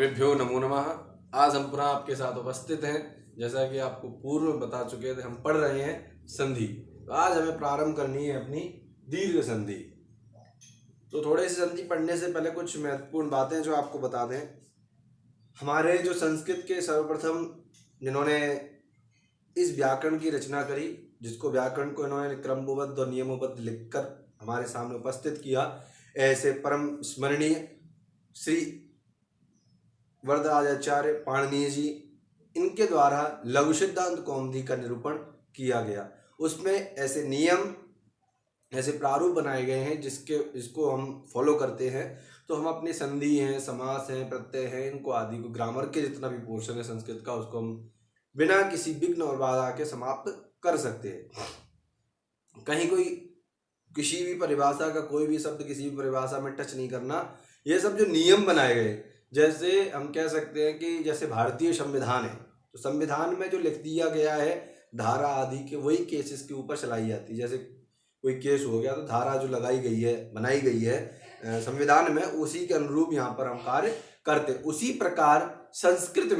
सर्वेभ्यो नमो नमः। आज हम पुनः आपके साथ उपस्थित हैं। जैसा कि आपको पूर्व में बता चुके थे, हम पढ़ रहे हैं संधि। तो आज हमें प्रारंभ करनी है अपनी दीर्घ संधि। तो थोड़ी सी संधि पढ़ने से पहले कुछ महत्वपूर्ण बातें जो आपको बता दें। हमारे जो संस्कृत के सर्वप्रथम जिन्होंने इस व्याकरण की रचना करी, जिसको व्याकरण को इन्होंने क्रमबद्ध और नियमबद्ध लिखकर हमारे सामने उपस्थित किया, ऐसे परम स्मरणीय श्री वरदराजाचार्य पाणिनि जी, इनके द्वारा लघु सिद्धांत कौमुदी का निरूपण किया गया। उसमें ऐसे नियम, ऐसे प्रारूप बनाए गए हैं जिसको हम फॉलो करते हैं तो हम अपनी संधि हैं, समास हैं, प्रत्यय हैं, इनको आदि को, ग्रामर के जितना भी पोर्शन है संस्कृत का, उसको हम बिना किसी विघ्न और बाधा के समाप्त कर सकते हैं। कहीं कोई किसी भी परिभाषा का कोई भी शब्द किसी भी परिभाषा में टच नहीं करना। ये सब जो नियम बनाए गए, जैसे हम कह सकते हैं कि जैसे भारतीय संविधान है, तो संविधान में जो लिख दिया गया है धारा आदि के, वही केसेस के ऊपर चलाई जाती है। जैसे कोई केस हो गया तो धारा जो लगाई गई है, बनाई गई है संविधान में, उसी के अनुरूप यहाँ पर हम कार्य करते। उसी प्रकार संस्कृत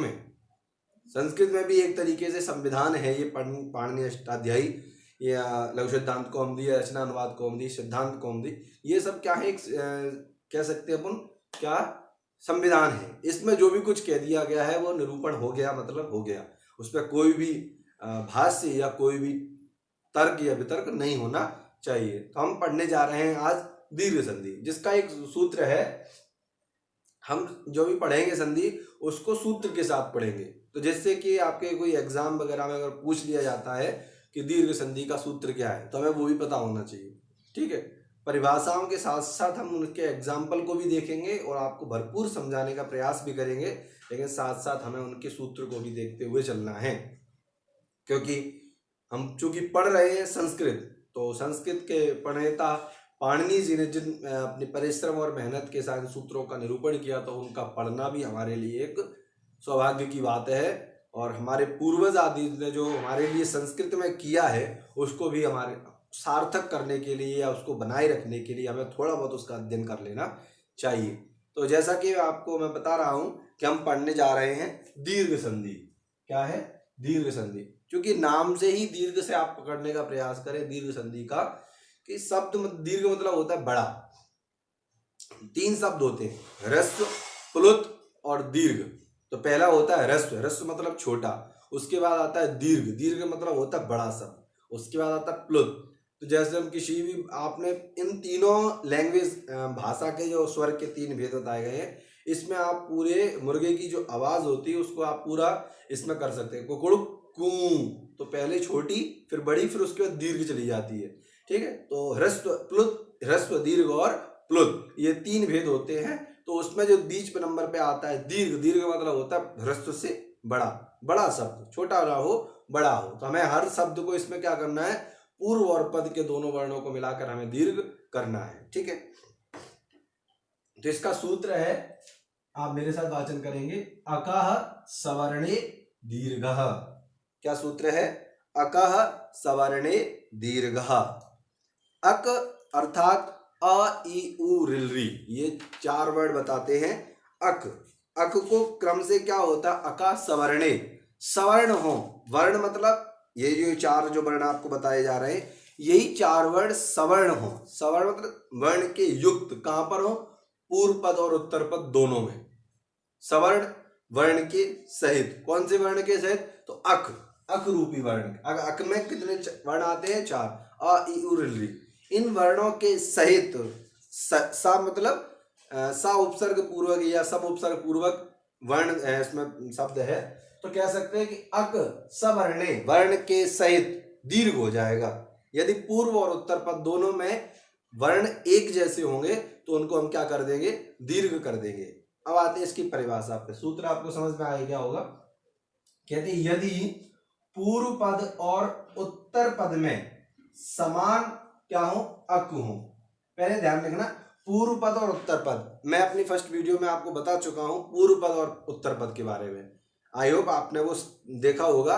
में भी एक तरीके से संविधान है ये पाणिनि अष्टाध्यायी या लघु सिद्धांत कौमुदी या रचना अनुवाद कौमुदी, सिद्धांत कौमुदी, ये सब क्या है, कह सकते हैं अपन क्या संविधान है। इसमें जो भी कुछ कह दिया गया है वो निरूपण हो गया, मतलब हो गया। उस पर कोई भी भाष्य या कोई भी तर्क या वितर्क नहीं होना चाहिए। तो हम पढ़ने जा रहे हैं आज दीर्घ संधि, जिसका एक सूत्र है। हम जो भी पढ़ेंगे संधि उसको सूत्र के साथ पढ़ेंगे, तो जिससे कि आपके कोई एग्जाम वगैरह में अगर पूछ लिया जाता है कि दीर्घ संधि का सूत्र क्या है, तो हमें वो भी पता होना चाहिए। ठीक है, परिभाषाओं के साथ साथ हम उनके एग्जाम्पल को भी देखेंगे और आपको भरपूर समझाने का प्रयास भी करेंगे, लेकिन साथ साथ हमें उनके सूत्र को भी देखते हुए चलना है। क्योंकि हम चूंकि पढ़ रहे हैं संस्कृत, तो संस्कृत के प्रणेता पाणिनि जी ने जिन अपनी परिश्रम और मेहनत के साथ सूत्रों का निरूपण किया, तो उनका पढ़ना भी हमारे लिए एक सौभाग्य की बात है। और हमारे पूर्वज आदि ने जो हमारे लिए संस्कृत में किया है, उसको भी हमारे सार्थक करने के लिए या उसको बनाए रखने के लिए हमें थोड़ा बहुत उसका अध्ययन कर लेना चाहिए। तो जैसा कि आपको मैं बता रहा हूं कि हम पढ़ने जा रहे हैं दीर्घ संधि। क्या है? दीर्घ संधि। क्योंकि नाम से ही दीर्घ से आप पकड़ने का प्रयास करें दीर्घ संधि का, कि शब्द दीर्घ मतलब होता है बड़ा। 3 शब्द होते हैं, ह्रस्व, प्लुत और दीर्घ। तो पहला होता है ह्रस्व, ह्रस्व मतलब छोटा। उसके बाद आता है दीर्घ, दीर्घ मतलब होता है बड़ा शब्द। उसके बाद आता है प्लुत। तो जैसे हम किसी भी, आपने इन तीनों लैंग्वेज भाषा के जो स्वर के 3 भेद बताए गए हैं, इसमें आप पूरे मुर्गे की जो आवाज होती है उसको आप पूरा इसमें कर सकते हैं। कुकुड़ कू, तो पहले छोटी फिर बड़ी फिर उसके बाद दीर्घ चली जाती है। ठीक है, तो ह्रस्व, प्लुत, ह्रस्व, दीर्घ और प्लुत, ये 3 भेद होते हैं। तो उसमें जो बीच पे नंबर पे आता है दीर्घ, दीर्घ मतलब होता है ह्रस्व से बड़ा, बड़ा शब्द, छोटा ना हो बड़ा हो। तो हमें हर शब्द को इसमें क्या करना है, पूर्व और पद के दोनों वर्णों को मिलाकर हमें दीर्घ करना है। ठीक है, तो इसका सूत्र है, आप मेरे साथ वाचन करेंगे, अकः सवर्णे दीर्घः। क्या सूत्र है? अकः सवर्णे दीर्घः। अक अर्थात अ, ई, उ, रिल, री, ये 4 वर्ड बताते हैं। अक, अक को क्रम से क्या होता है, अका सवर्णे, सवर्ण हो। वर्ण मतलब ये जो 4 जो वर्ण आपको बताए जा रहे हैं, यही 4 वर्ण सवर्ण हो। सवर्ण मतलब वर्ण के युक्त, कहां पर हो? पूर्व पद और उत्तर पद दोनों में। सवर्ण वर्ण के सहित। कौन से वर्ण के सहित? तो अक, अक रूपी वर्ण। अक में कितने वर्ण आते हैं? 4, अ, ई, उ, रिल, री। इन वर्णों के सहित, सा मतलब सा उपसर्ग पूर्वक या सब उपसर्ग पूर्वक वर्ण इसमें शब्द है, तो कह सकते हैं कि अक सवर्णे, वर्ण के सहित दीर्घ हो जाएगा। यदि पूर्व और उत्तर पद दोनों में वर्ण एक जैसे होंगे तो उनको हम क्या कर देंगे, दीर्घ कर देंगे। अब आते हैं इसकी परिभाषा पे। सूत्र आपको समझ में आया क्या होगा? कहते हैं यदि पूर्व पद और उत्तर पद में समान क्या हो, अक हो। पहले ध्यान रखना, पूर्व पद और उत्तर पद, मैं अपनी फर्स्ट वीडियो में आपको बता चुका हूं पूर्व पद और उत्तर पद के बारे में। आई होप आपने वो देखा होगा।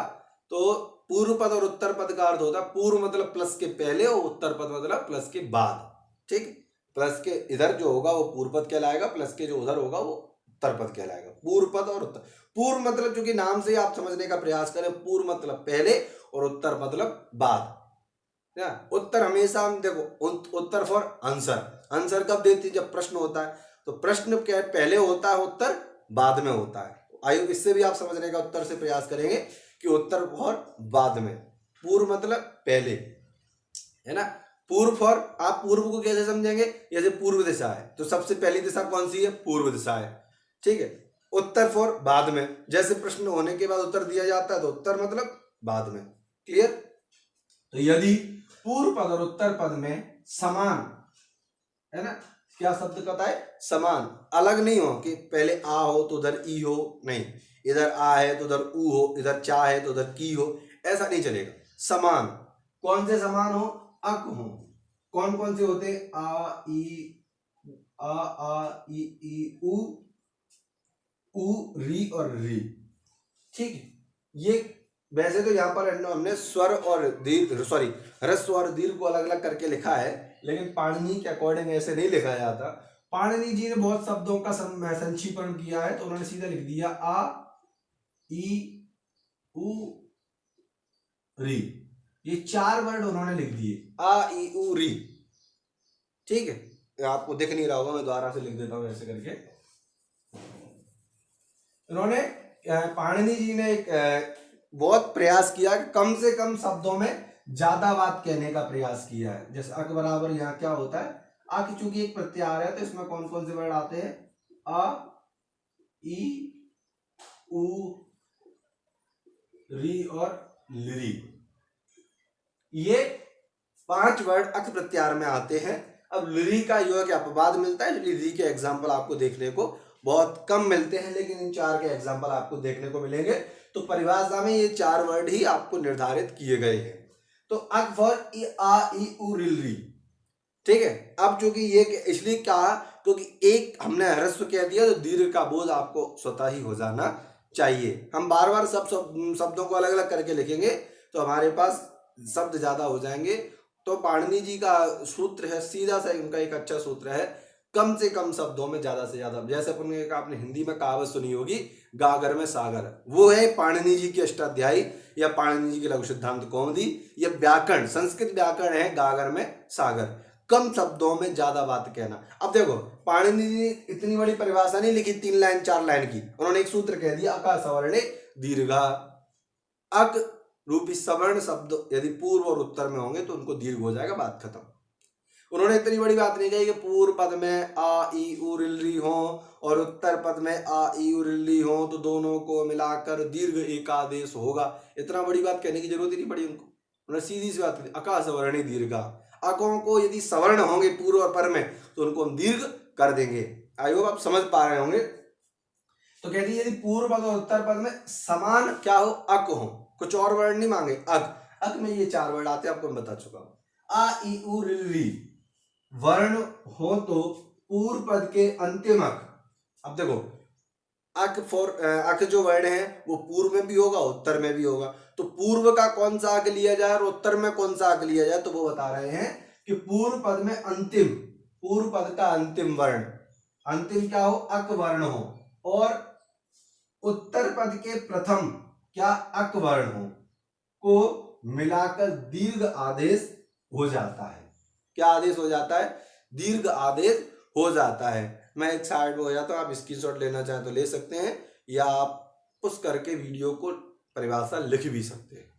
तो पूर्व पद और उत्तर पद का अर्थ होता है, पूर्व मतलब प्लस के पहले और उत्तर पद मतलब प्लस के बाद। ठीक, प्लस के इधर जो होगा वो पूर्व पद कहलाएगा, प्लस के जो उधर होगा वो उत्तर पद कहलाएगा। पूर्व पद और उत्तर। पूर्व मतलब चूंकि नाम से ही आप समझने का प्रयास करें, पूर्व मतलब पहले और उत्तर मतलब बाद। उत्तर हमेशा हम देखो, उत्तर फॉर आंसर, आंसर कब देती है? जब प्रश्न होता है। तो प्रश्न क्या पहले होता है, उत्तर बाद में होता है। आइए इससे भी आप समझने का उत्तर से प्रयास करेंगे कि उत्तर फॉर बाद में, पूर्व मतलब पहले, है ना। पूर्व फॉर, आप पूर्व को कैसे समझेंगे? जैसे पूर्व दिशा है तो सबसे पहली दिशा कौन सी है? पूर्व दिशा है, ठीक है। उत्तर फॉर बाद में, जैसे प्रश्न होने के बाद उत्तर दिया जाता है तो उत्तर मतलब बाद में। क्लियर? तो यदि पूर्व पद और उत्तर पद में समान, है ना, क्या शब्द कहता है? समान, अलग नहीं हो कि पहले आ हो तो उधर ई हो, नहीं, इधर आ है तो उधर ऊ हो, इधर चा है तो उधर की हो, ऐसा नहीं चलेगा। समान, कौन से समान हो? अक हो। कौन कौन से होते? आ ई ऊ री और री, ठीक है। ये वैसे तो यहाँ पर हमने स्वर और दीर्घ, सॉरी, ह्रस्व और दीर्घ को अलग अलग करके लिखा है, लेकिन पाणिनि के अकॉर्डिंग ऐसे नहीं लिखा जाता। पाणिनि जी ने बहुत शब्दों का संक्षिप्रण किया है, तो उन्होंने सीधा लिख दिया आ ई उ री। ये 4 वर्ड उन्होंने लिख दिए, आ ई उ री, ठीक है। आपको दिख नहीं रहा होगा, मैं दोबारा से लिख देता हूं ऐसे करके। उन्होंने, पाणिनि जी ने बहुत प्रयास किया कि कम से कम शब्दों में ज्यादा बात कहने का प्रयास किया है। जैसे अक बराबर यहाँ क्या होता है? अक चूंकि एक प्रत्याहार है, तो इसमें कौन कौन से वर्ड आते हैं? अ ई उ री और लिरी, ये 5 वर्ड अक प्रत्याहार में आते हैं। अब लिरी का योग अपवाद मिलता है, लिरी के एग्जाम्पल आपको देखने को बहुत कम मिलते हैं, लेकिन इन 4 के एग्जाम्पल आपको देखने को मिलेंगे। तो परिभाषा में ये 4 वर्ड ही आपको निर्धारित किए गए हैं। तो अक फॉर आ ई उ री, ठीक है। अब चूंकि ये इसलिए कहा क्योंकि एक हमने ह्रस्व कह दिया, तो दीर्घ का बोध आपको स्वतः ही हो जाना चाहिए। हम बार बार सब शब्दों को अलग अलग करके लिखेंगे तो हमारे पास शब्द ज्यादा हो जाएंगे। तो पाणिनि जी का सूत्र है, सीधा सा उनका एक अच्छा सूत्र है, कम से कम शब्दों में ज्यादा से ज्यादा। जैसे आपने हिंदी में कहावत सुनी होगी, गागर में सागर, वो है पाणिनि जी की अष्टाध्यायी या पाणिनि जी की लघु सिद्धांत कौमुदी। या व्याकरण, संस्कृत व्याकरण है गागर में सागर, कम शब्दों में ज्यादा बात कहना। अब देखो, पाणिनि जी ने इतनी बड़ी परिभाषा नहीं लिखी 3 लाइन 4 लाइन की, उन्होंने एक सूत्र कह दिया, अका सवर्णे दीर्घा। अक रूपी सवर्ण शब्द यदि पूर्व और उत्तर में होंगे तो उनको दीर्घ हो जाएगा, बात खत्म। उन्होंने इतनी बड़ी बात नहीं कही कि पूर्व पद में आ ई उ री हो और उत्तर पद में आ ई उ री हो तो दोनों को मिलाकर दीर्घ एकादेश होगा। इतना बड़ी बात कहने की जरूरत ही नहीं पड़ी उनको, उन्होंने सीधी सी बात कही, अका सवर्णी दीर्घा। अकों को यदि सवर्ण होंगे पूर्व और पर में तो उनको हम दीर्घ कर देंगे। आई होप आप समझ पा रहे होंगे। तो कहती है यदि पूर्व पद और उत्तर पद में समान क्या हो? अक हो, कुछ और वर्ड नहीं मांगे, अक। अक में ये 4 वर्ड आते हैं, आपको मैं बता चुका हूं। आ ई उ री वर्ण हो तो पूर्व पद के अंतिम अक, अब देखो अक फॉर अक जो वर्ण है वो पूर्व में भी होगा उत्तर में भी होगा, तो पूर्व का कौन सा अक लिया जाए और उत्तर में कौन सा अक लिया जाए? तो वो बता रहे हैं कि पूर्व पद में अंतिम, पूर्व पद का अंतिम वर्ण, अंतिम क्या हो? अक वर्ण हो, और उत्तर पद के प्रथम क्या अक वर्ण हो, को मिलाकर दीर्घ आदेश हो जाता है। क्या आदेश हो जाता है? दीर्घ आदेश हो जाता है। मैं एक साइड में हो जाता हूं, आप स्क्रीनशॉट लेना चाहें तो ले सकते हैं, या आप उस करके वीडियो को परिभाषा लिख भी सकते हैं।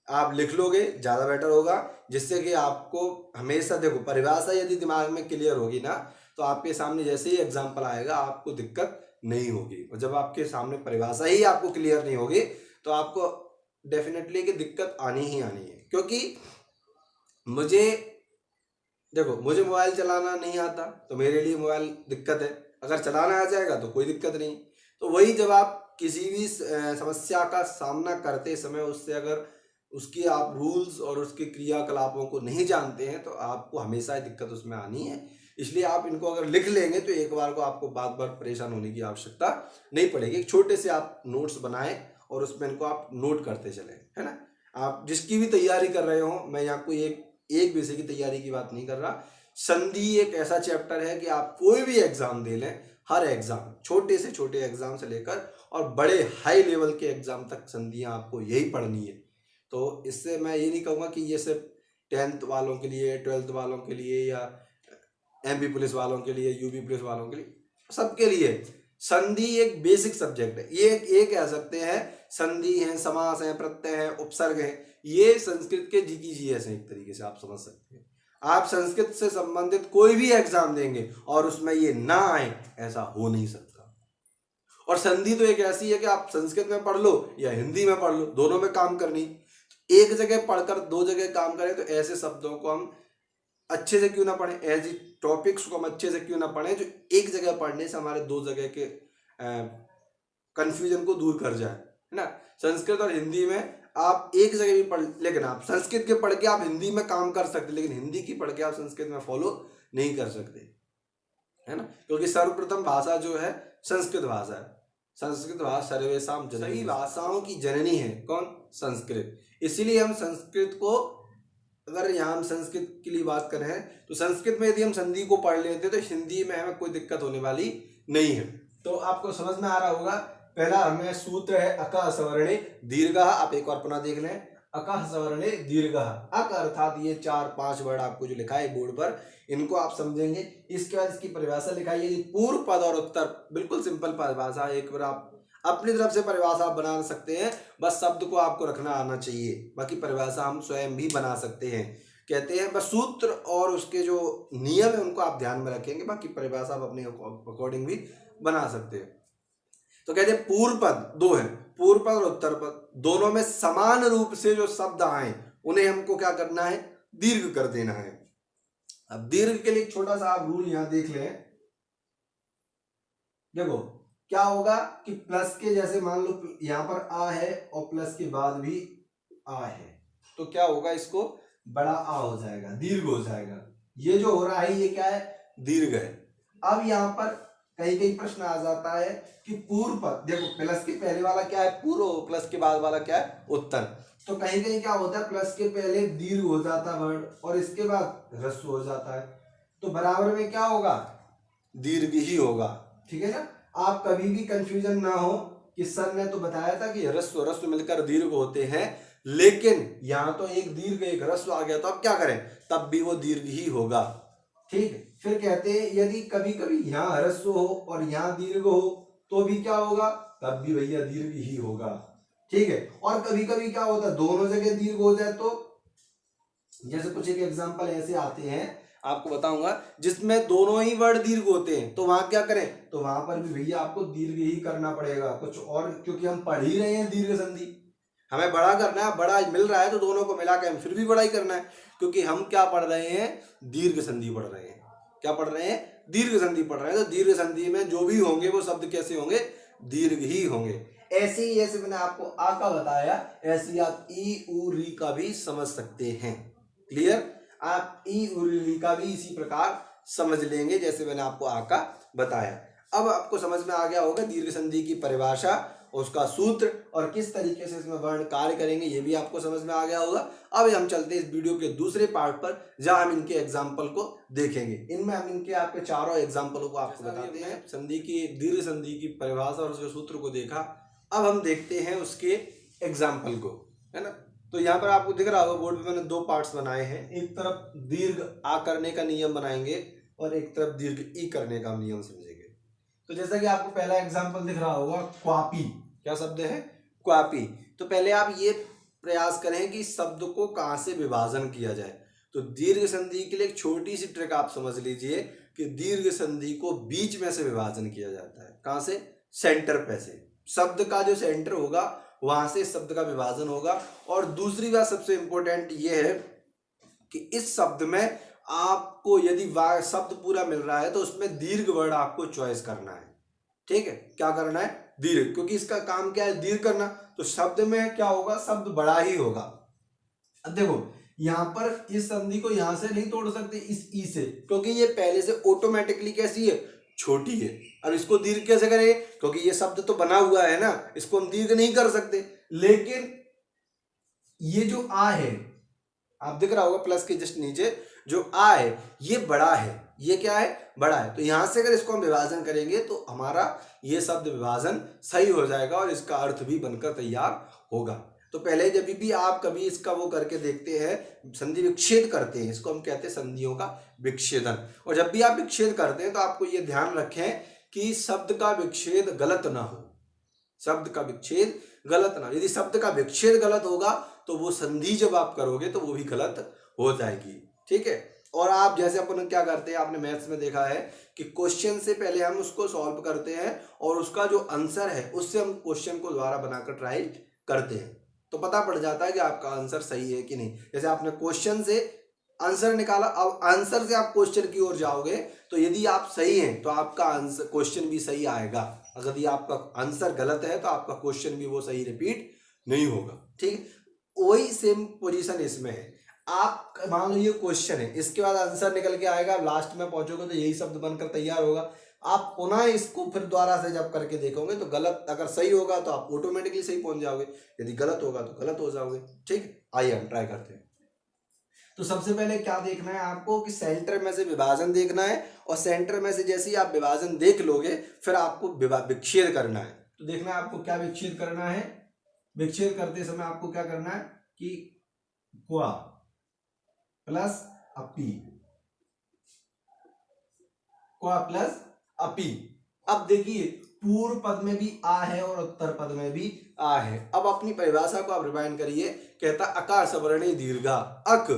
आप लिख लोगे ज्यादा बेटर होगा, जिससे कि आपको हमेशा, देखो परिभाषा यदि दिमाग में क्लियर होगी ना तो आपके सामने जैसे ही एग्जाम्पल आएगा आपको दिक्कत नहीं होगी। और जब आपके सामने परिभाषा ही आपको क्लियर नहीं होगी तो आपको डेफिनेटली कि दिक्कत आनी ही आनी है। क्योंकि मुझे देखो, मुझे मोबाइल चलाना नहीं आता तो मेरे लिए मोबाइल दिक्कत है, अगर चलाना आ जाएगा तो कोई दिक्कत नहीं। तो वही जब आप किसी भी समस्या का सामना करते समय उससे अगर उसकी आप रूल्स और उसके क्रियाकलापों को नहीं जानते हैं तो आपको हमेशा दिक्कत उसमें आनी है। इसलिए आप इनको अगर लिख लेंगे तो एक बार को आपको बार बार परेशान होने की आवश्यकता नहीं पड़ेगी। एक छोटे से आप नोट्स बनाएं और उसमें इनको आप नोट करते चलें, है ना। आप जिसकी भी तैयारी कर रहे हो, मैं यहाँ कोई एक विषय की तैयारी की बात नहीं कर रहा। संधि एक ऐसा चैप्टर है कि आप कोई भी एग्जाम दे लें हर एग्जाम, छोटे से छोटे एग्जाम से लेकर और बड़े हाई लेवल के एग्जाम तक संधियां आपको यही पढ़नी है। तो इससे मैं ये नहीं कहूँगा कि ये सिर्फ 10th वालों के लिए, 12th वालों के लिए या MP पुलिस वालों के लिए, UP पुलिस वालों के लिए, सबके लिए संधि एक बेसिक सब्जेक्ट है। ये कह सकते हैं संधि है, समास है, प्रत्यय है, उपसर्ग है, ये संस्कृत के GKGS हैं, एक तरीके से आप समझ सकते हैं। आप संस्कृत से संबंधित कोई भी एग्जाम देंगे और उसमें ये ना आए, ऐसा हो नहीं सकता। और संधि तो एक ऐसी है कि आप संस्कृत में पढ़ लो या हिंदी में पढ़ लो, दोनों में काम करनी। एक जगह पढ़कर दो जगह काम करें तो ऐसे शब्दों को हम अच्छे से क्यों ना पढ़ें, ऐसे टॉपिक्स को हम अच्छे से क्यों ना पढ़ें जो एक जगह पढ़ने से हमारे दो जगह के कंफ्यूजन को दूर कर जाए, है ना। संस्कृत और हिंदी में आप एक जगह भी पढ़, लेकिन आप संस्कृत के पढ़ के आप हिंदी में काम कर सकते, लेकिन हिंदी की पढ़ के आप संस्कृत में फॉलो नहीं कर सकते, है ना। क्योंकि सर्वप्रथम भाषा जो है संस्कृत भाषा है। संस्कृत भाषा सर्वेशाम जननी, सभी भाषाओं की जननी है कौन? संस्कृत। इसीलिए हम संस्कृत को, अगर यहाँ हम संस्कृत के लिए बात कर रहे हैं तो संस्कृत में यदि हम संधि को पढ़ लेते तो हिंदी में हमें कोई दिक्कत होने वाली नहीं है। तो आपको समझ में आ रहा होगा। पहला हमें सूत्र है अकः सवर्णे दीर्घः। आप एक और पुनः देख लें, अकः सवर्णे दीर्घः। अक अर्थात ये 4-5 वर्ड आपको जो लिखा है बोर्ड पर, इनको आप समझेंगे। इसके बाद इसकी परिभाषा लिखाई है, पूर्व पद और उत्तर, बिल्कुल सिंपल परिभाषा। एक बार आप अपनी तरफ से परिभाषा बना सकते हैं, बस शब्द को आपको रखना आना चाहिए, बाकी परिभाषा हम स्वयं भी बना सकते हैं। कहते हैं बस सूत्र और उसके जो नियम है उनको आप ध्यान में रखेंगे, बाकी परिभाषा आप अपने अकॉर्डिंग भी बना सकते हैं। तो कहते हैं पूर्व पद दो है, पूर्व पद और उत्तर पद, दोनों में समान रूप से जो शब्द आए उन्हें हमको क्या करना है? दीर्घ कर देना है। अब दीर्घ के लिए एक छोटा सा आप रूल यहां देख लें। देखो क्या होगा कि प्लस के जैसे मान लो यहां पर आ है और प्लस के बाद भी आ है, तो क्या होगा? इसको बड़ा आ हो जाएगा, दीर्घ हो जाएगा। ये जो हो रहा है ये क्या है? दीर्घ है। अब यहां पर कई कई प्रश्न आ जाता है कि पूर्व पद, देखो प्लस के पहले वाला क्या है? पूर्व, प्लस के बाद वाला क्या है? उत्तर। तो कहीं कहीं क्या होता है, प्लस के पहले दीर्घ हो जाता वर्ड और इसके बाद ह्रस्व हो जाता है, तो बराबर में क्या होगा? दीर्घ ही होगा। ठीक है ना। आप कभी भी कंफ्यूजन ना हो कि सर ने तो बताया था कि ह्रस्व ह्रस्व मिलकर दीर्घ होते हैं, लेकिन यहां तो एक दीर्घ एक ह्रस्व आ गया, तो अब क्या करें? तब भी वो दीर्घ ही होगा। ठीक है। फिर कहते हैं यदि कभी कभी यहाँ ह्रस्व हो और यहाँ दीर्घ हो तो भी क्या होगा? तब भी भैया दीर्घ ही होगा। ठीक है। और कभी कभी क्या होता है, दोनों जगह दीर्घ हो जाए, तो जैसे कुछ एक एग्जांपल ऐसे आते हैं आपको बताऊंगा जिसमें दोनों ही वर्ड दीर्घ होते हैं, तो वहां क्या करें? तो वहां पर भी भैया आपको दीर्घ ही करना पड़ेगा कुछ और, क्योंकि हम पढ़ ही रहे हैं दीर्घ संधि, हमें बड़ा करना है, बड़ा मिल रहा है तो दोनों को मिला के हम फिर भी बड़ा ही करना है, क्योंकि हम क्या पढ़ रहे हैं? दीर्घ संधि पढ़ रहे हैं। क्या पढ़ रहे हैं? दीर्घ संधि पढ़ रहे हैं। तो दीर्घ संधि में जो भी होंगे वो शब्द कैसे होंगे? दीर्घ ही होंगे। ऐसे ही जैसे मैंने आपको आ का बताया, ऐसे आप ई उ री का भी समझ सकते हैं। क्लियर? आप ई उ री का भी इसी प्रकार समझ लेंगे जैसे मैंने आपको आ का बताया। अब आपको समझ में आ गया होगा दीर्घ संधि की परिभाषा, उसका सूत्र और किस तरीके से इसमें वर्ण कार्य करेंगे, ये भी आपको समझ में आ गया होगा। अब हम चलते हैं इस वीडियो के दूसरे पार्ट पर, जहां हम इनके एग्जाम्पल को देखेंगे। इनमें हम इनके आपके चारों एग्जाम्पलों को आपको बताते हैं। संधि की, दीर्घ संधि की परिभाषा और उसके सूत्र को देखा, अब हम देखते हैं उसके एग्जाम्पल को, है ना। तो यहाँ पर आपको दिख रहा होगा बोर्ड पे मैंने दो पार्ट्स बनाए हैं। एक तरफ दीर्घ आ करने का नियम बनाएंगे और एक तरफ दीर्घ ई करने का नियम समझेंगे। तो जैसा कि आपको पहला एग्जाम्पल दिख रहा होगा, क्वापी। क्या शब्द है? क्वापी। तो पहले आप ये प्रयास करें कि शब्द को कहाँ से विभाजन किया जाए। तो दीर्घ संधि के लिए एक छोटी सी ट्रिक आप समझ लीजिए कि दीर्घ संधि को बीच में से विभाजन किया जाता है। कहाँ से? सेंटर पे से। शब्द का जो सेंटर होगा वहां से शब्द का विभाजन होगा। और दूसरी बात सबसे इंपॉर्टेंट ये है कि इस शब्द में आपको यदि शब्द पूरा मिल रहा है तो उसमें दीर्घ वर्ड आपको चॉइस करना है। ठीक है। क्या करना है? दीर्घ, क्योंकि इसका काम क्या है? दीर्घ करना। तो शब्द में क्या होगा? शब्द बड़ा ही होगा। अब देखो यहां पर इस संधि को यहां से नहीं तोड़ सकते इस ई से, क्योंकि ये पहले से ऑटोमेटिकली कैसी है? छोटी है। अब इसको दीर्घ कैसे करें? क्योंकि ये शब्द तो बना हुआ है ना, इसको हम दीर्घ नहीं कर सकते। लेकिन ये जो आ है, आप दिख रहा होगा प्लस के जस्ट नीचे, जो आ है ये बड़ा है, ये क्या है, बड़ा है। तो यहाँ से अगर इसको हम विभाजन करेंगे तो हमारा ये शब्द विभाजन सही हो जाएगा और इसका अर्थ भी बनकर तैयार होगा। तो पहले जब भी आप कभी इसका वो करके देखते हैं, संधि विच्छेद करते हैं, इसको हम कहते हैं संधियों का विच्छेदन। और जब भी आप विच्छेद करते हैं तो आपको ये ध्यान रखें कि शब्द का विच्छेद गलत ना हो, शब्द का विच्छेद गलत ना। यदि शब्द का विच्छेद गलत होगा तो वो संधि जब आप करोगे तो वो भी गलत हो जाएगी, ठीक है। और आप जैसे अपन क्या करते हैं, आपने मैथ्स में देखा है कि क्वेश्चन से पहले हम उसको सॉल्व करते हैं और उसका जो आंसर है उससे हम क्वेश्चन को दोबारा बनाकर ट्राई करते हैं, तो पता पड़ जाता है कि आपका आंसर सही है कि नहीं। जैसे आपने क्वेश्चन से आंसर निकाला, अब आंसर से आप क्वेश्चन की ओर जाओगे तो यदि आप सही हैं तो आपका आंसर क्वेश्चन भी सही आएगा, अगर यदि आपका आंसर गलत है तो आपका क्वेश्चन भी वो सही रिपीट नहीं होगा, ठीक। वही सेम पोजीशन इसमें है। आप मान लो ये क्वेश्चन है, इसके बाद आंसर निकल के आएगा, लास्ट में पहुंचोगे तो यही शब्द बनकर तैयार होगा। आप पुनः इसको फिर दोबारा से जब करके देखोगे तो गलत, अगर सही होगा तो आप ऑटोमेटिकली सही पहुंच जाओगे, यदि गलत होगा तो गलत हो जाओगे, ठीक। आइए हम ट्राई करते हैं। तो सबसे पहले क्या देखना है आपको कि सेंटर में से विभाजन देखना है, और सेंटर में से जैसे ही आप विभाजन देख लोगे फिर आपको विच्छेद करना है। तो देखना है आपको क्या विच्छेद करना है। विच्छेद करते समय आपको क्या करना है कि क्वा प्लस अपी, क्वा प्लस अपी। अब देखिए पूर्व पद में भी आ है और उत्तर पद में भी आ है। अब अपनी परिभाषा को आप रिवाइंड करिए। कहता अकार सवर्णी दीर्घा, अक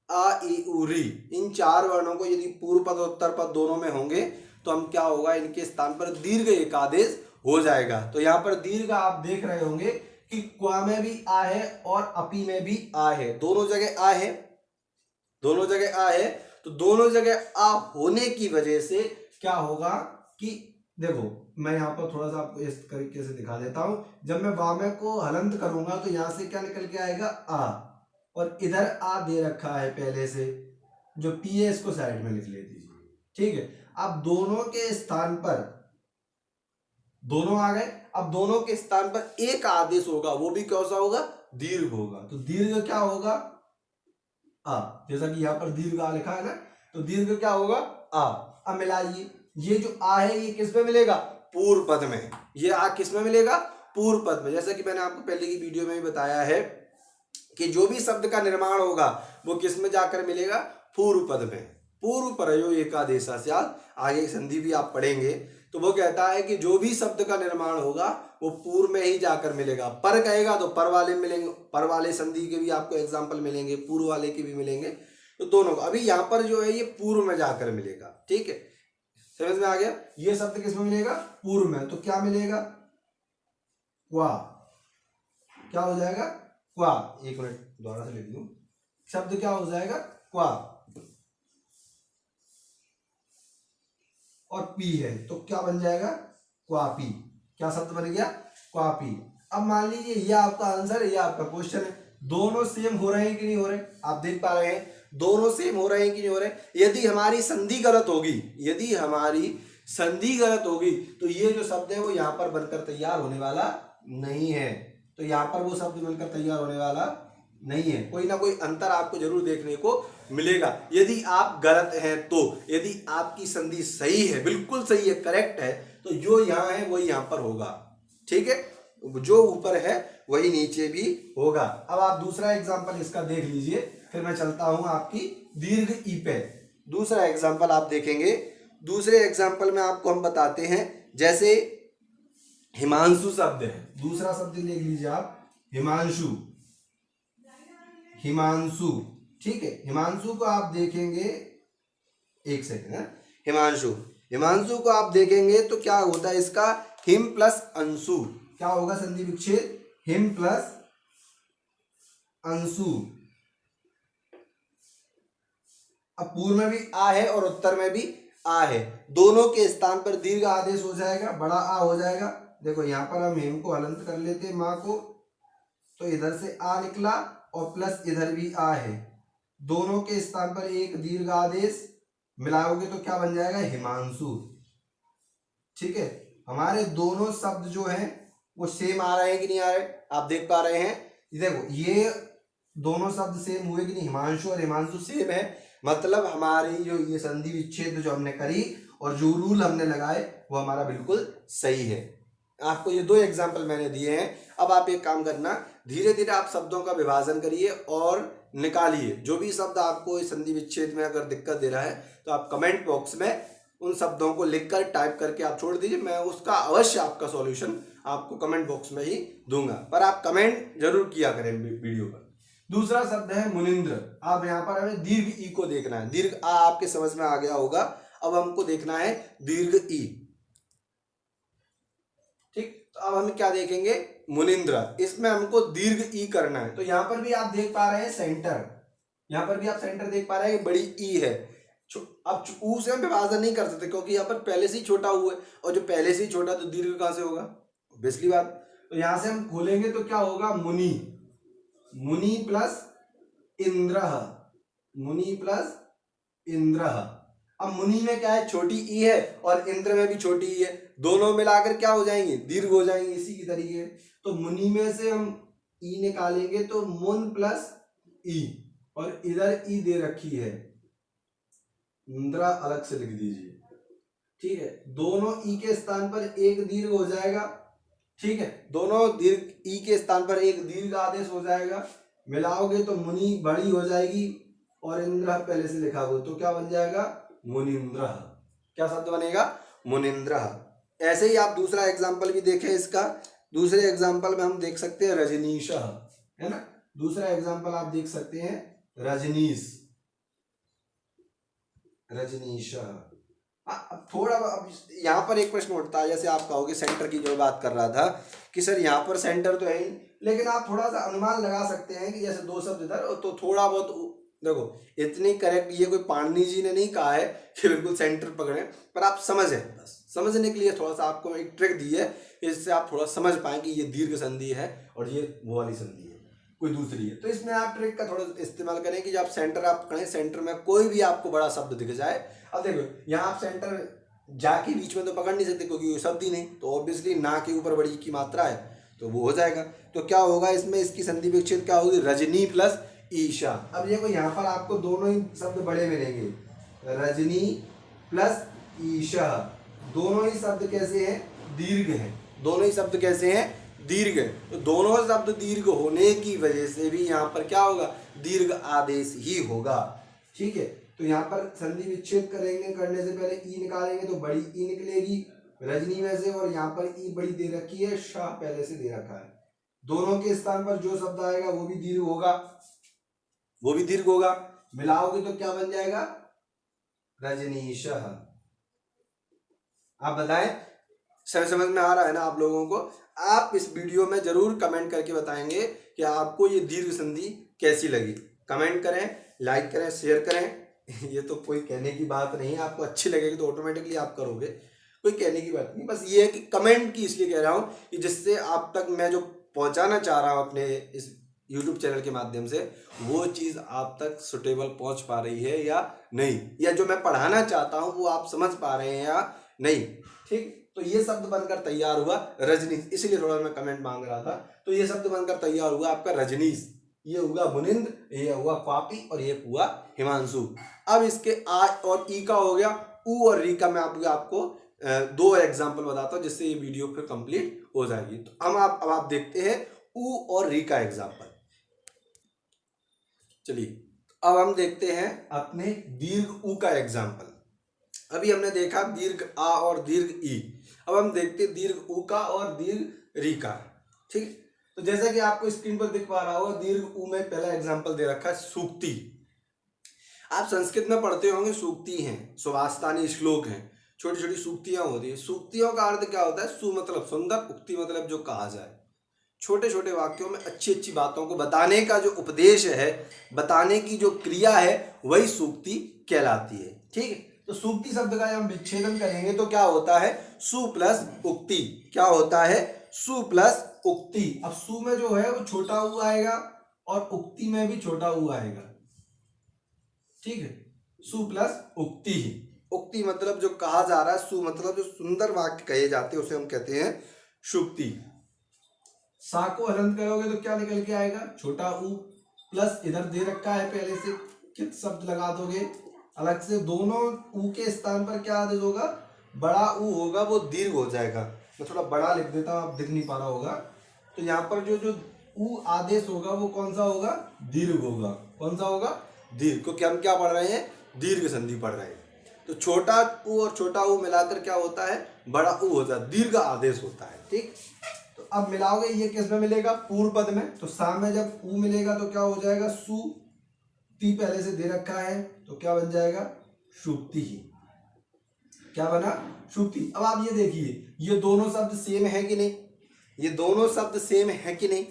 आ ई उ री, इन चार वर्णों को यदि पूर्व पद और उत्तर पद दोनों में होंगे तो हम क्या होगा, इनके स्थान पर दीर्घ एक आदेश हो जाएगा। तो यहाँ पर दीर्घ आप देख रहे होंगे कि क्वा में भी आ है और अपी में भी आ है, दोनों जगह आ है, दोनों जगह आ है। तो दोनों जगह आ होने की वजह से क्या होगा कि देखो मैं यहाँ पर थोड़ा सा आपको इस तरीके से दिखा देता हूं। जब मैं वामे को हलंत करूंगा तो यहां से क्या निकल के आएगा, आ, और इधर आ दे रखा है पहले से, जो पी है इसको साइड में लिख ले दीजिए, ठीक है। अब दोनों के स्थान पर दोनों आ गए, अब दोनों के स्थान पर एक आदेश होगा, वो भी कैसा होगा, दीर्घ होगा। तो दीर्घ क्या होगा, आ, जैसा कि यहाँ पर दीर्घ आ लिखा है ना, तो दीर्घ क्या होगा, आ। अब मिलाइए, ये जो आ है ये किस में मिलेगा, पूर्व पद में। ये आ किस में मिलेगा, पूर्व पद में। जैसा कि मैंने आपको पहले की वीडियो में भी बताया है कि जो भी शब्द का निर्माण होगा वो किस में जाकर मिलेगा, पूर्व पद में। पूर्व परयो एकादेशा स्यात्, आगे संधि भी आप पढ़ेंगे तो वो कहता है कि जो भी शब्द का निर्माण होगा वो पूर्व में ही जाकर मिलेगा। पर कहेगा तो पर वाले मिलेंगे, पर वाले संधि के भी आपको एग्जाम्पल मिलेंगे, पूर्व वाले के भी मिलेंगे, तो दोनों को। अभी यहाँ पर जो है ये पूर्व में जाकर मिलेगा, ठीक है, समझ में आ गया। ये शब्द किस में मिलेगा, पूर्व में, तो क्या मिलेगा, क्वा, क्या हो जाएगा, क्वा। एक मिनट दोबारा से लिख दूं, शब्द क्या हो जाएगा, क्वा, और पी है तो क्या बन जाएगा, क्वापी। क्या शब्द बन गया, क्वापी। अब मान लीजिए ये आपका आंसर है, ये आपका क्वेश्चन है, दोनों सेम हो रहे हैं कि नहीं हो रहे, आप देख पा रहे हैं दोनों सेम हो रहे हैं कि नहीं हो रहे। यदि हमारी संधि गलत होगी, यदि हमारी संधि गलत होगी तो ये जो शब्द है वो यहाँ पर बनकर तैयार होने वाला नहीं है, तो यहाँ पर वो शब्द बनकर तैयार होने वाला नहीं है। कोई ना कोई अंतर आपको जरूर देखने को मिलेगा यदि आप गलत हैं तो। यदि आपकी संधि सही है, बिल्कुल सही है, करेक्ट है, तो जो यहाँ है वही यहाँ पर होगा, ठीक है, जो ऊपर है वही नीचे भी होगा। अब आप दूसरा एग्जांपल इसका देख लीजिए, फिर मैं चलता हूं आपकी दीर्घ ई पे। दूसरा एग्जांपल आप देखेंगे, दूसरे एग्जांपल में आपको हम बताते हैं, जैसे हिमांशु शब्द है, दूसरा शब्द देख लीजिए आप, हिमांशु, हिमांशु, ठीक है। हिमांशु को आप देखेंगे, एक सेकंड है, हिमांशु, हिमांशु को आप देखेंगे तो क्या होता है इसका, हिम प्लस अंशु, क्या होगा संधि विच्छेद, हिम प्लस अंशु। अब पूर्व में भी आ है और उत्तर में भी आ है, दोनों के स्थान पर दीर्घ आदेश हो जाएगा, बड़ा आ हो जाएगा। देखो यहाँ पर हम हिम को हलंत कर लेते हैं माँ को, तो इधर से आ निकला और प्लस इधर भी आ है, दोनों के स्थान पर एक दीर्घ आदेश मिलाओगे तो क्या बन जाएगा, हिमांशु, ठीक है। हमारे दोनों शब्द जो हैं वो सेम आ रहे हैं कि नहीं आ रहे, आप देख पा रहे हैं। देखो ये दोनों शब्द सेम हुए कि नहीं, हिमांशु और हिमांशु सेम है, मतलब हमारी जो ये संधि विच्छेद जो हमने करी और जो रूल हमने लगाए वो हमारा बिल्कुल सही है। आपको ये 2 एग्जाम्पल मैंने दिए हैं। अब आप एक काम करना, धीरे धीरे आप शब्दों का विभाजन करिए और निकालिए। जो भी शब्द आपको इस संधि विच्छेद में अगर दिक्कत दे रहा है तो आप कमेंट बॉक्स में उन शब्दों को लिखकर टाइप करके आप छोड़ दीजिए, मैं उसका अवश्य आपका सॉल्यूशन आपको कमेंट बॉक्स में ही दूंगा, पर आप कमेंट जरूर किया करें वीडियो पर। दूसरा शब्द है मुनिंद्र। अब यहाँ पर हमें दीर्घ ई को देखना है। दीर्घ आ आपके समझ में आ गया होगा, अब हमको देखना है दीर्घ ई। ठीक, तो अब हम क्या देखेंगे, मुनिंद्र, इसमें हमको दीर्घ ई करना है। तो यहाँ पर भी आप देख पा रहे हैं सेंटर, यहाँ पर भी आप सेंटर देख पा रहे हैं कि बड़ी ई है। अब ऊ से हम विभाजन नहीं कर सकते क्योंकि यहाँ पर पहले से ही छोटा ऊ है, और जो पहले से ही छोटा तो दीर्घ कहां से होगा, बेसिकली बात। तो यहां से हम खोलेंगे तो क्या होगा, मुनि, मुनि प्लस इंद्र, मुनि प्लस इंद्र। अब मुनि में क्या है, छोटी ई है, और इंद्र में भी छोटी ई है, दोनों मिलाकर क्या हो जाएंगे, दीर्घ हो जाएंगे, इसी की तरीके। तो मुनि में से हम ई निकालेंगे तो मुन प्लस ई, और इधर ई दे रखी है इंद्र, अलग से लिख दीजिए। ठीक है, दोनों ई के स्थान पर एक दीर्घ हो जाएगा। ठीक है, दोनों दीर्घ ई के स्थान पर एक दीर्घ आदेश हो जाएगा, मिलाओगे तो मुनि बड़ी हो जाएगी, और इंद्र पहले से लिखा हो तो क्या बन जाएगा, मुनिंद्र। क्या शब्द बनेगा, मुनिंद्र। ऐसे ही आप दूसरा एग्जाम्पल भी देखें इसका। दूसरे एग्जाम्पल में हम देख सकते हैं रजनीश, है ना। दूसरा एग्जाम्पल आप देख सकते हैं रजनीश, रजनीश। थोड़ा अब यहाँ पर एक प्रश्न उठता है, जैसे आप कहोगे सेंटर की जो बात कर रहा था कि सर यहाँ पर सेंटर तो है ही, लेकिन आप थोड़ा सा अनुमान लगा सकते हैं कि जैसे 2 शब्द इधर, तो थोड़ा बहुत देखो, इतनी करेक्ट ये कोई पाणिनि जी ने नहीं कहा है कि बिल्कुल सेंटर पकड़े, पर आप समझें, बस समझने के लिए थोड़ा सा आपको एक ट्रिक दी है, इससे आप थोड़ा समझ पाए कि ये दीर्घ संधि है और ये वो वाली संधि है, कोई दूसरी है। तो इसमें आप ट्रिक का थोड़ा इस्तेमाल करें कि जब आप सेंटर आप पकड़ें, सेंटर में कोई भी आपको बड़ा शब्द दिख जाए। अब देखो यहाँ आप सेंटर जाके बीच में तो पकड़ नहीं सकते क्योंकि वो शब्द ही नहीं, तो ऑब्वियसली ना के ऊपर बड़ी की मात्रा है तो वो हो जाएगा। तो क्या होगा इसमें, इसकी संधि विच्छेद क्या होगी, रजनी प्लस ईशा। अब देखो यहाँ पर आपको दोनों ही शब्द बड़े मिलेंगे, रजनी प्लस ईशा। दोनों ही शब्द कैसे हैं, दीर्घ हैं। दोनों ही शब्द कैसे हैं, दीर्घ है। तो दोनों शब्द दीर्घ होने की वजह से भी यहाँ पर क्या होगा, दीर्घ आदेश ही होगा। ठीक है, तो यहाँ पर संधि विच्छेद करेंगे, करने से पहले ई निकालेंगे तो बड़ी ई निकलेगी रजनी में से, और यहाँ पर ई बड़ी दे रखी है, शाह पहले से दे रखा है। दोनों के स्थान पर जो शब्द आएगा वो भी दीर्घ होगा, वो भी दीर्घ होगा, मिलाओगे तो क्या बन जाएगा, रजनीश। आप बताएं, समझ में आ रहा है ना आप लोगों को। आप इस वीडियो में जरूर कमेंट करके बताएंगे कि आपको ये दीर्घ संधि कैसी लगी। कमेंट करें, लाइक करें, शेयर करें। ये तो कोई कहने की बात नहीं है, आपको अच्छी लगेगी तो ऑटोमेटिकली आप करोगे, कोई कहने की बात नहीं। बस ये है कि कमेंट की इसलिए कह रहा हूँ कि जिससे आप तक मैं जो पहुँचाना चाह रहा हूँ अपने इस YouTube चैनल के माध्यम से, वो चीज़ आप तक सुटेबल पहुँच पा रही है या नहीं, या जो मैं पढ़ाना चाहता हूँ वो आप समझ पा रहे हैं या नहीं। ठीक, तो ये शब्द बनकर तैयार हुआ रजनीश, इसलिए थोड़ा मैं कमेंट मांग रहा था। तो ये शब्द बनकर तैयार हुआ आपका रजनीश, ये हुआ मुनिंद्र, ये हुआ पापी, और ये हुआ हिमांशु। अब इसके आ और ई का हो गया, ऊ और री का मैं आपको 2 एग्जाम्पल बताता हूँ जिससे ये वीडियो फिर कंप्लीट हो जाएगी। तो अब आप देखते हैं ऊ और री का एग्जाम्पल। चलिए अब हम देखते हैं अपने दीर्घ ऊ का एग्जाम्पल। अभी हमने देखा दीर्घ आ और दीर्घ ई, अब हम देखते हैं दीर्घ ऊ का और दीर्घ री का। ठीक, तो जैसा कि आपको स्क्रीन पर दिख पा रहा होगा, दीर्घ ऊ में पहला एग्जाम्पल दे रखा है सूक्ति। आप संस्कृत में पढ़ते होंगे, सूक्ति हैं, सुभाषितानी श्लोक हैं, छोटी छोटी सूक्तियां होती है। सूक्तियों का अर्थ क्या होता है, सु मतलब सुंदर, उक्ति मतलब जो कहा जाए, छोटे छोटे वाक्यों में अच्छी अच्छी बातों को बताने का जो उपदेश है, बताने की जो क्रिया है, वही सूक्ति कहलाती है। ठीक है, तो सूक्ति शब्द का हम विच्छेदन करेंगे तो क्या होता है, सु प्लस उक्ति। क्या होता है, सु प्लस उक्ति। अब सु में जो है वो छोटा ऊ आएगा और उक्ति में भी छोटा ऊ आएगा। ठीक है, सु प्लस उक्ति। उक्ति मतलब जो कहा जा रहा है, सु मतलब जो सुंदर वाक्य कहे जाते हैं उसे हम कहते हैं सूक्ति। सा को हलंत करोगे तो क्या निकल के आएगा, छोटा ऊ। प्लस इधर दे रखा है पहले से, कित शब्द लगा दोगे अलग से, दोनों ऊ के स्थान पर क्या आदेश होगा, बड़ा ऊ होगा, वो दीर्घ हो जाएगा। मैं थोड़ा बड़ा लिख देता हूँ, आप दिख नहीं पा रहा होगा। तो यहाँ पर जो जो ऊ आदेश होगा वो कौन सा होगा, दीर्घ होगा। कौन सा होगा, दीर्घ, क्योंकि हम क्या पढ़ रहे हैं, दीर्घ संधि पढ़ रहे हैं। तो छोटा ऊ और छोटा ऊ मिलाकर क्या होता है, बड़ा ऊ होता है, दीर्घ आदेश होता है। ठीक, तो अब मिलाओगे, ये किस में मिलेगा, पूर्व पद में। तो सामने जब ऊ मिलेगा तो क्या हो जाएगा, सु ती पहले से दे रखा है, तो क्या बन जाएगा, सुक्ति ही। क्या बना, सुक्ति। अब आप ये देखिए, ये दोनों शब्द सेम है कि नहीं, ये दोनों शब्द सेम है कि नहीं,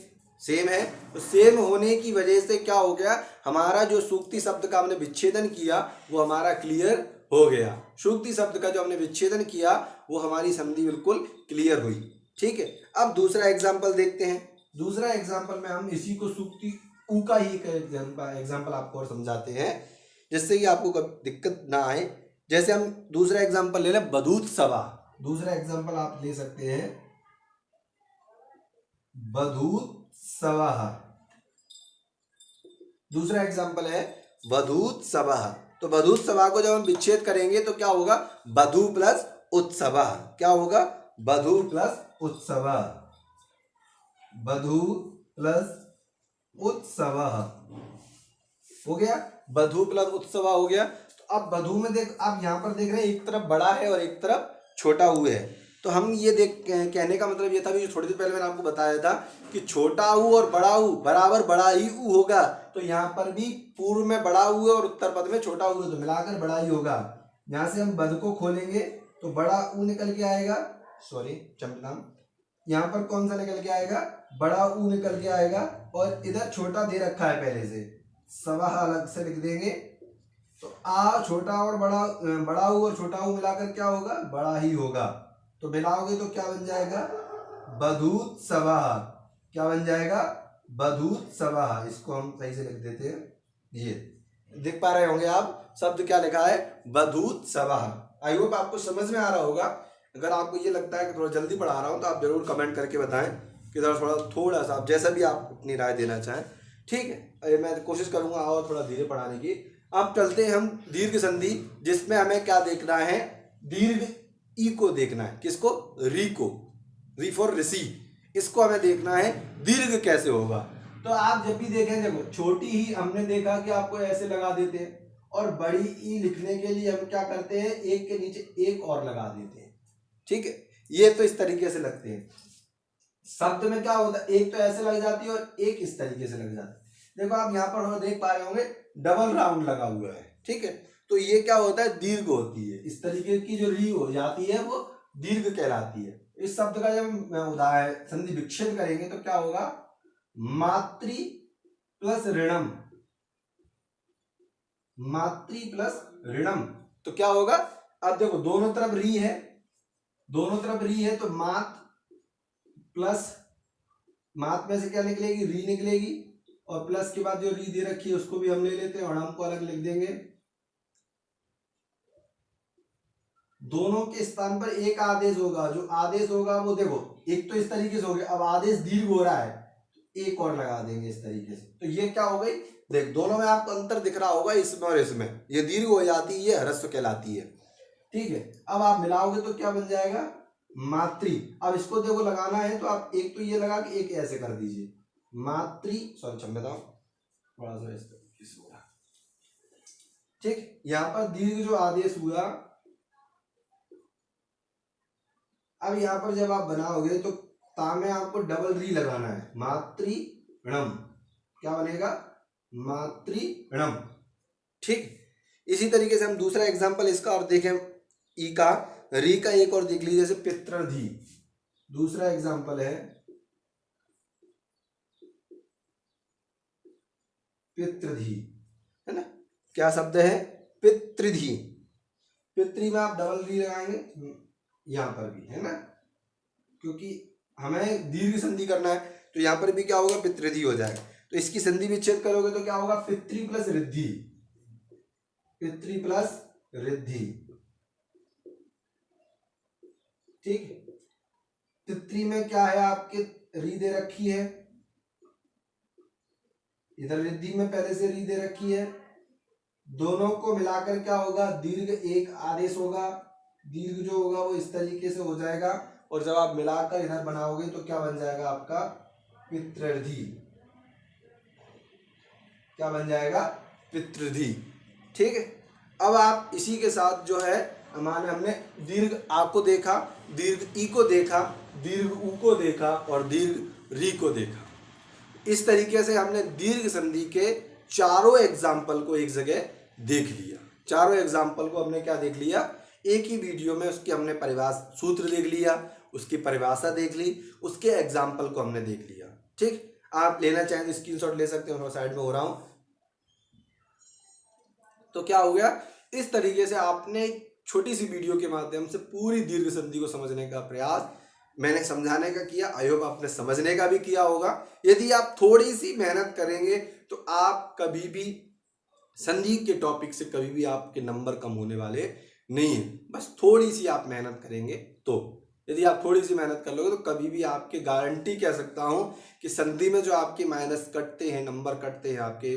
सेम है। तो सेम होने की वजह से क्या हो गया, हमारा जो सूक्ति शब्द का हमने विच्छेदन किया वो हमारा क्लियर हो गया। सूक्ति शब्द का जो हमने विच्छेदन किया वो हमारी संधि बिल्कुल क्लियर हुई। ठीक है, अब दूसरा एग्जाम्पल देखते हैं। दूसरा एग्जाम्पल में हम इसी को सूक्ति ऊ का ही एग्जाम्पल आपको और समझाते हैं, जिससे कि आपको कभी दिक्कत ना आए। जैसे हम दूसरा एग्जाम्पल ले लें, बधूत सभा। दूसरा एग्जाम्पल आप ले सकते हैं, बधूत सभा। दूसरा एग्जाम्पल है बधूत सभा। तो बधूत सभा को जब हम विच्छेद करेंगे तो क्या होगा, बधू प्लस उत्सव। क्या होगा, बधू प्लस उत्सव, बधू प्लस उत्सव हो गया, बधू प्लस उत्सव हो गया। तो अब बधू में देख, आप यहाँ पर देख रहे हैं, एक तरफ बड़ा है और एक तरफ छोटा हुआ है। तो हम ये देख, कहने का मतलब ये था भी, थोड़ी देर पहले मैंने आपको बताया था कि छोटा ऊ और बड़ा ऊ बराबर बड़ा ही ऊ होगा। तो यहाँ पर भी पूर्व में बड़ा ऊ है और उत्तर पद में छोटा ऊ है, तो मिलाकर बड़ा ही होगा। यहाँ से हम बध को खोलेंगे तो बड़ा ऊ निकल के आएगा, सॉरी चंपनाम, यहाँ पर कौन सा निकल के आएगा, बड़ा ऊ निकल के आएगा। और इधर छोटा दे रखा है पहले से, सवा अलग से लिख देंगे। तो आ छोटा और बड़ा, बड़ा ऊ और छोटा ऊ मिलाकर क्या होगा, बड़ा ही होगा। तो मिलाओगे तो क्या बन जाएगा, बधूत सभा। क्या बन जाएगा, बधूत सभा। इसको हम सही से लिख देते हैं, ये देख पा रहे होंगे आप, शब्द क्या लिखा है, बधूत सभा। आई होप आपको समझ में आ रहा होगा। अगर आपको ये लगता है कि थोड़ा जल्दी पढ़ा रहा हूँ तो आप जरूर कमेंट करके बताएं कि थोड़ा सा आप जैसा भी आप अपनी राय देना चाहें। ठीक है, मैं कोशिश करूंगा और थोड़ा धीरे पढ़ाने की। अब चलते हैं हम दीर्घ संधि, जिसमें हमें क्या देखना है, दीर्घ ई को देखना है। किसको, री को, री फॉर ऋषि। इसको हमें देखना है दीर्घ कैसे होगा। तो आप जब भी देखें, देखो छोटी ही हमने देखा कि आपको ऐसे लगा देते हैं, और बड़ी ई लिखने के लिए हम क्या करते हैं, एक के नीचे एक और लगा देते हैं। ठीक है, ये तो इस तरीके से लगते हैं। शब्द में क्या होता है, एक तो ऐसे लग जाती है और एक इस तरीके से लग जाती है। देखो आप यहाँ पर देख पा रहे होंगे, डबल राउंड लगा हुआ है। ठीक है, तो ये क्या होता है, दीर्घ होती है। इस तरीके की जो री हो जाती है वो दीर्घ कहलाती है। इस शब्द का जब उदाहरण संधि विच्छेद करेंगे तो क्या होगा, मातृ प्लस ऋणम, मातृ प्लस ऋणम। तो क्या होगा, अब देखो दोनों तरफ री है, दोनों तरफ री है, तो मात प्लस, मात में से क्या निकलेगी, री निकलेगी, और प्लस के बाद जो री दे रखी है उसको भी हम ले लेते हैं और हम को अलग लिख देंगे। दोनों के स्थान पर एक आदेश होगा, जो आदेश होगा वो देखो एक तो इस तरीके से हो गया। अब आदेश दीर्घ हो रहा है, एक और लगा देंगे इस तरीके से। तो ये क्या हो गई, देख दोनों में आपको अंतर दिख रहा होगा, इसमें और इसमें। ये दीर्घ हो जाती है, ये ह्रस्व कहलाती है। ठीक है, अब आप मिलाओगे तो क्या बन जाएगा, मातृ। अब इसको देखो लगाना है तो आप एक तो ये लगा के एक ऐसे कर दीजिए, मातृ, सॉरी क्षमता थोड़ा सा इस तरीके से होगा। ठीक, यहाँ पर दीर्घ जो आदेश हुआ, अब यहाँ पर जब आप बनाओगे तो ता में आपको डबल री लगाना है, मातृणम। क्या बनेगा, मातृणम। ठीक, इसी तरीके से हम दूसरा एग्जांपल इसका और देखें, ई का, री का एक और देख लीजिए, जैसे पितृधि। दूसरा एग्जांपल है पितृधि, है ना। क्या शब्द है, पितृधि। पितृ में आप डबल री लगाएंगे, यहां पर भी, है ना, क्योंकि हमें दीर्घ संधि करना है। तो यहां पर भी क्या होगा, पितृधि हो जाएगा। तो इसकी संधि विच्छेद करोगे तो क्या होगा, पितृ प्लस रिद्धि, पितृ प्लस रिद्धि। ठीक, पितृ में क्या है, आपके री दे रखी है, इधर रिद्धि में पहले से री दे रखी है, दोनों को मिलाकर क्या होगा, दीर्घ एक आदेश होगा। दीर्घ जो होगा वो इस तरीके से हो जाएगा, और जब आप मिलाकर इधर बनाओगे तो क्या बन जाएगा आपका पितृधी। क्या बन जाएगा, पितृधी। ठीक है, अब आप इसी के साथ जो है हमने दीर्घ आ को देखा, दीर्घ ई को देखा, दीर्घ उ को देखा और दीर्घ री को देखा। इस तरीके से हमने दीर्घ संधि के चारों एग्जाम्पल को एक जगह देख लिया। चारों एग्जाम्पल को हमने क्या देख लिया, एक ही वीडियो में उसकी हमने परिभाषा सूत्र देख लिया, उसकी परिभाषा देख ली, उसके एग्जाम्पल को हमने देख लिया। ठीक, आप लेना चाहें तो स्क्रीनशॉट ले सकते हो, मैं साइड में हो रहा हूं। तो क्या हो गया, इस तरीके से आपने छोटी सी वीडियो के माध्यम से पूरी दीर्घ संधि को समझने का प्रयास मैंने समझाने का किया। आई होप आपने समझने का भी किया होगा। यदि आप थोड़ी सी मेहनत करेंगे तो आप कभी भी संधि के टॉपिक से कभी भी आपके नंबर कम होने वाले नहीं है। बस थोड़ी सी आप मेहनत करेंगे तो, यदि आप थोड़ी सी मेहनत कर लोगे तो कभी भी आपके गारंटी कह सकता हूं कि संधि में जो आपके माइनस कटते हैं, नंबर कटते हैं आपके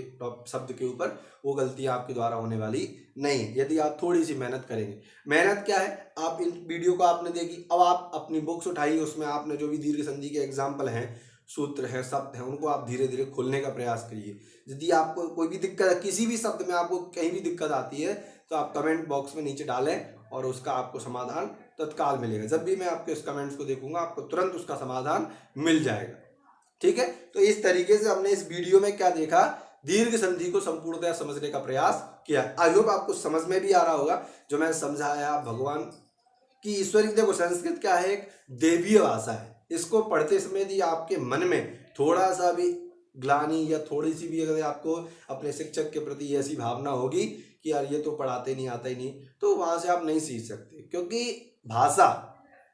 शब्द के ऊपर, वो गलती आपके द्वारा होने वाली नहीं है, यदि आप थोड़ी सी मेहनत करेंगे। मेहनत क्या है, आप इन वीडियो को आपने देखी, अब आप अपनी बुक्स उठाइए, उसमें आपने जो भी दीर्घ संधि के एग्जाम्पल हैं, सूत्र हैं, शब्द हैं, उनको आप धीरे धीरे खोलने का प्रयास करिए। यदि आपको कोई भी दिक्कत, किसी भी शब्द में आपको कहीं भी दिक्कत आती है तो आप कमेंट बॉक्स में नीचे डालें और उसका आपको समाधान तत्काल मिलेगा। जब भी मैं आपके उस कमेंट्स को देखूंगा आपको तुरंत उसका समाधान मिल जाएगा। ठीक है, तो इस तरीके से हमने इस वीडियो में क्या देखा, दीर्घ संधि को संपूर्णतया समझने का प्रयास किया। आई होप आपको समझ में भी आ रहा होगा जो मैं समझाया। भगवान की ईश्वरी, देखो संस्कृत क्या है, एक देवीय भाषा है। इसको पढ़ते समय यदि आपके मन में थोड़ा सा भी ग्लानि या थोड़ी सी भी अगर आपको अपने शिक्षक के प्रति ऐसी भावना होगी कि यार ये तो पढ़ाते नहीं, आता ही नहीं, तो वहां से आप नहीं सीख सकते। क्योंकि भाषा,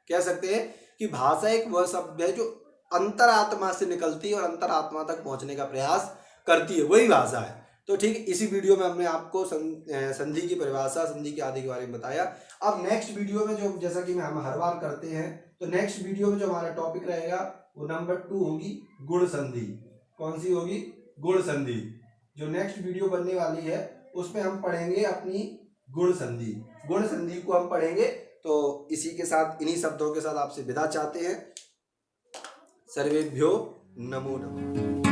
कह सकते हैं कि भाषा एक वह शब्द है जो अंतरात्मा से निकलती है और अंतरात्मा तक पहुंचने का प्रयास करती है, वही भाषा है। तो ठीक, इसी वीडियो में हमने आपको संधि की परिभाषा, संधि के आदि के बारे में बताया। अब नेक्स्ट वीडियो में जो, जैसा कि हम हर बार करते हैं, तो नेक्स्ट वीडियो में जो हमारा टॉपिक रहेगा वो नंबर 2 होगी, गुण संधि। कौन सी होगी, गुण संधि। जो नेक्स्ट वीडियो बनने वाली है उसमें हम पढ़ेंगे अपनी गुण संधि। गुण संधि को हम पढ़ेंगे। तो इसी के साथ, इन्हीं शब्दों के साथ आपसे विदा चाहते हैं। सर्वेभ्यो नमो नमः।